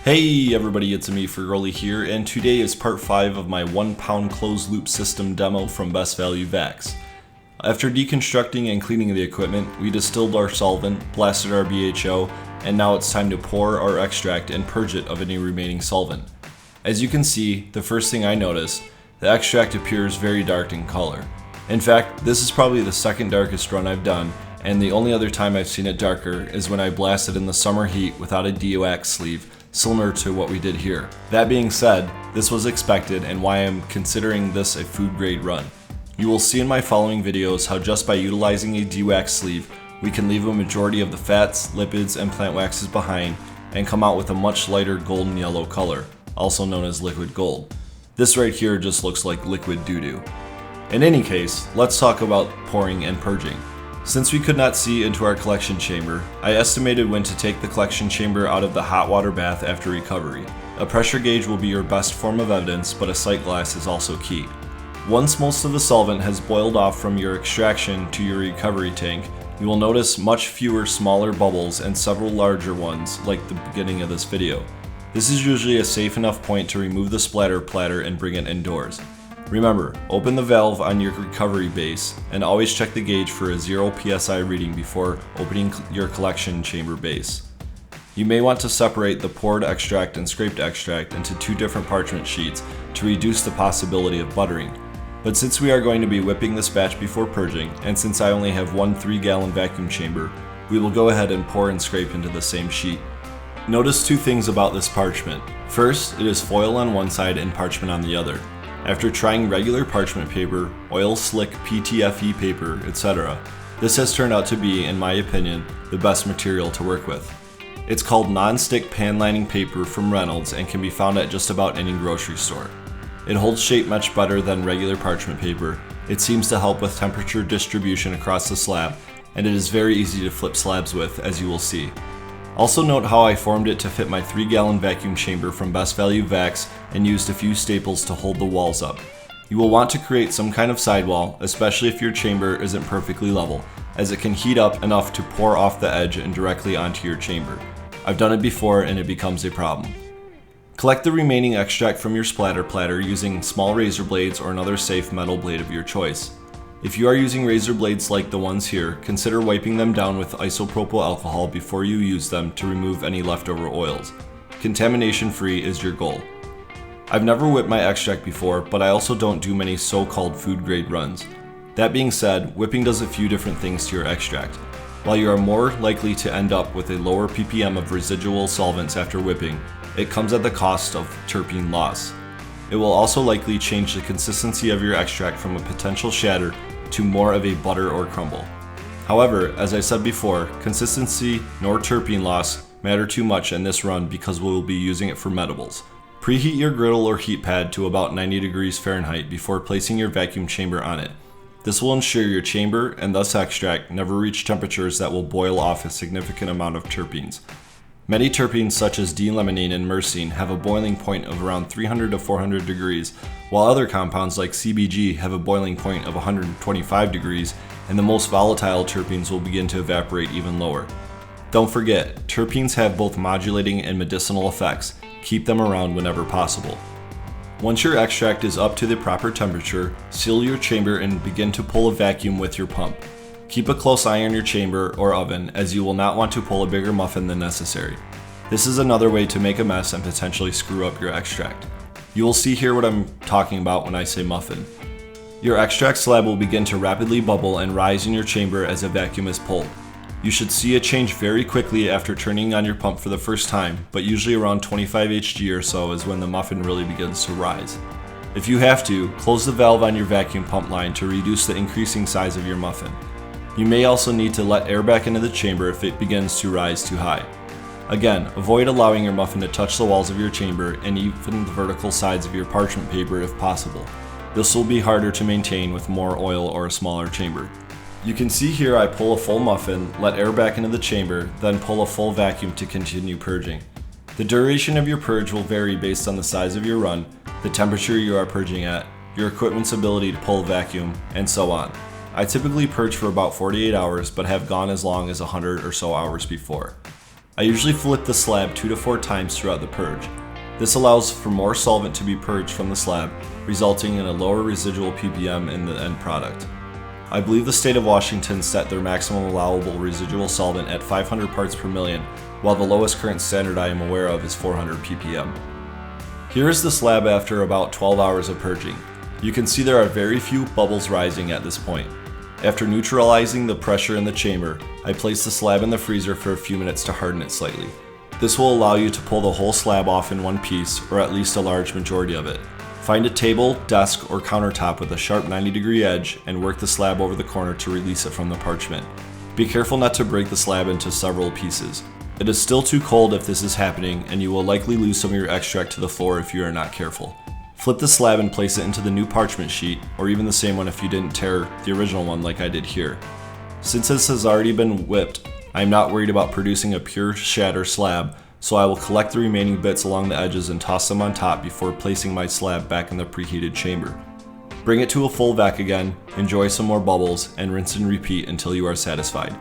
Hey everybody, it's me Fergoli here, and today is part 5 of my 1 pound closed loop system demo from Best Value Vacs. After deconstructing and cleaning the equipment, we distilled our solvent, blasted our BHO, and now it's time to pour our extract and purge it of any remaining solvent. As you can see, the first thing I noticed, the extract appears very dark in color. In fact, this is probably the second darkest run I've done, and the only other time I've seen it darker is when I blasted in the summer heat without a DOX sleeve, similar to what we did here. That being said, this was expected and why I'm considering this a food grade run. You will see in my following videos how just by utilizing a DOX sleeve, we can leave a majority of the fats, lipids, and plant waxes behind and come out with a much lighter golden yellow color, also known as liquid gold. This right here just looks like liquid doo-doo. In any case, let's talk about pouring and purging. Since we could not see into our collection chamber, I estimated when to take the collection chamber out of the hot water bath after recovery. A pressure gauge will be your best form of evidence, but a sight glass is also key. Once most of the solvent has boiled off from your extraction to your recovery tank, you will notice much fewer smaller bubbles and several larger ones like the beginning of this video. This is usually a safe enough point to remove the splatter platter and bring it indoors. Remember, open the valve on your recovery base and always check the gauge for a 0 psi reading before opening your collection chamber base. You may want to separate the poured extract and scraped extract into 2 different parchment sheets to reduce the possibility of buttering. But since we are going to be whipping this batch before purging, and since I only have one 3-gallon vacuum chamber, we will go ahead and pour and scrape into the same sheet. Notice 2 things about this parchment. First, it is foil on one side and parchment on the other. After trying regular parchment paper, oil slick PTFE paper, etc., this has turned out to be, in my opinion, the best material to work with. It's called non-stick pan lining paper from Reynolds and can be found at just about any grocery store. It holds shape much better than regular parchment paper, it seems to help with temperature distribution across the slab, and it is very easy to flip slabs with, as you will see. Also note how I formed it to fit my 3-gallon vacuum chamber from Best Value Vacs and used a few staples to hold the walls up. You will want to create some kind of sidewall, especially if your chamber isn't perfectly level, as it can heat up enough to pour off the edge and directly onto your chamber. I've done it before and it becomes a problem. Collect the remaining extract from your splatter platter using small razor blades or another safe metal blade of your choice. If you are using razor blades like the ones here, consider wiping them down with isopropyl alcohol before you use them to remove any leftover oils. Contamination free is your goal. I've never whipped my extract before, but I also don't do many so-called food grade runs. That being said, whipping does a few different things to your extract. While you are more likely to end up with a lower ppm of residual solvents after whipping, it comes at the cost of terpene loss. It will also likely change the consistency of your extract from a potential shatter to more of a butter or crumble. However, as I said before, consistency nor terpene loss matter too much in this run because we will be using it for medibles. Preheat your griddle or heat pad to about 90 degrees Fahrenheit before placing your vacuum chamber on it. This will ensure your chamber, and thus extract, never reach temperatures that will boil off a significant amount of terpenes. Many terpenes such as D-limonene and myrcene have a boiling point of around 300 to 400 degrees, while other compounds like CBG have a boiling point of 125 degrees, and the most volatile terpenes will begin to evaporate even lower. Don't forget, terpenes have both modulating and medicinal effects. Keep them around whenever possible. Once your extract is up to the proper temperature, seal your chamber and begin to pull a vacuum with your pump. Keep a close eye on your chamber or oven, as you will not want to pull a bigger muffin than necessary. This is another way to make a mess and potentially screw up your extract. You will see here what I'm talking about when I say muffin. Your extract slab will begin to rapidly bubble and rise in your chamber as a vacuum is pulled. You should see a change very quickly after turning on your pump for the first time, but usually around 25 Hg or so is when the muffin really begins to rise. If you have to, close the valve on your vacuum pump line to reduce the increasing size of your muffin. You may also need to let air back into the chamber if it begins to rise too high. Again, avoid allowing your muffin to touch the walls of your chamber and even the vertical sides of your parchment paper if possible. This will be harder to maintain with more oil or a smaller chamber. You can see here I pull a full muffin, let air back into the chamber, then pull a full vacuum to continue purging. The duration of your purge will vary based on the size of your run, the temperature you are purging at, your equipment's ability to pull a vacuum, and so on. I typically purge for about 48 hours, but have gone as long as 100 or so hours before. I usually flip the slab 2 to 4 times throughout the purge. This allows for more solvent to be purged from the slab, resulting in a lower residual ppm in the end product. I believe the state of Washington set their maximum allowable residual solvent at 500 parts per million, while the lowest current standard I am aware of is 400 ppm. Here is the slab after about 12 hours of purging. You can see there are very few bubbles rising at this point. After neutralizing the pressure in the chamber, I place the slab in the freezer for a few minutes to harden it slightly. This will allow you to pull the whole slab off in one piece, or at least a large majority of it. Find a table, desk, or countertop with a sharp 90-degree edge and work the slab over the corner to release it from the parchment. Be careful not to break the slab into several pieces. It is still too cold if this is happening, and you will likely lose some of your extract to the floor if you are not careful. Flip the slab and place it into the new parchment sheet, or even the same one if you didn't tear the original one like I did here. Since this has already been whipped, I am not worried about producing a pure shatter slab, so I will collect the remaining bits along the edges and toss them on top before placing my slab back in the preheated chamber. Bring it to a full vac again, enjoy some more bubbles, and rinse and repeat until you are satisfied.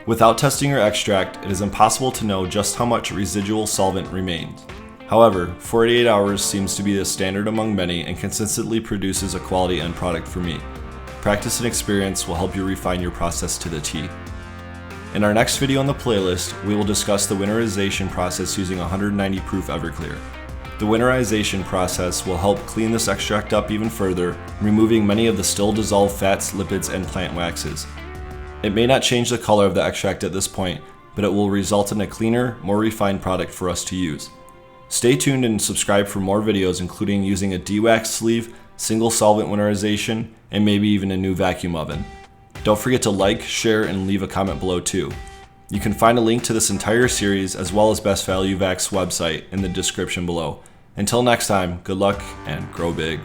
Without testing your extract, it is impossible to know just how much residual solvent remains. However, 48 hours seems to be the standard among many and consistently produces a quality end product for me. Practice and experience will help you refine your process to the T. In our next video on the playlist, we will discuss the winterization process using 190 proof Everclear. The winterization process will help clean this extract up even further, removing many of the still dissolved fats, lipids, and plant waxes. It may not change the color of the extract at this point, but it will result in a cleaner, more refined product for us to use. Stay tuned and subscribe for more videos including using a dewax sleeve, single solvent winterization, and maybe even a new vacuum oven. Don't forget to like, share, and leave a comment below too. You can find a link to this entire series as well as Best Value Vacs website in the description below. Until next time, good luck and grow big.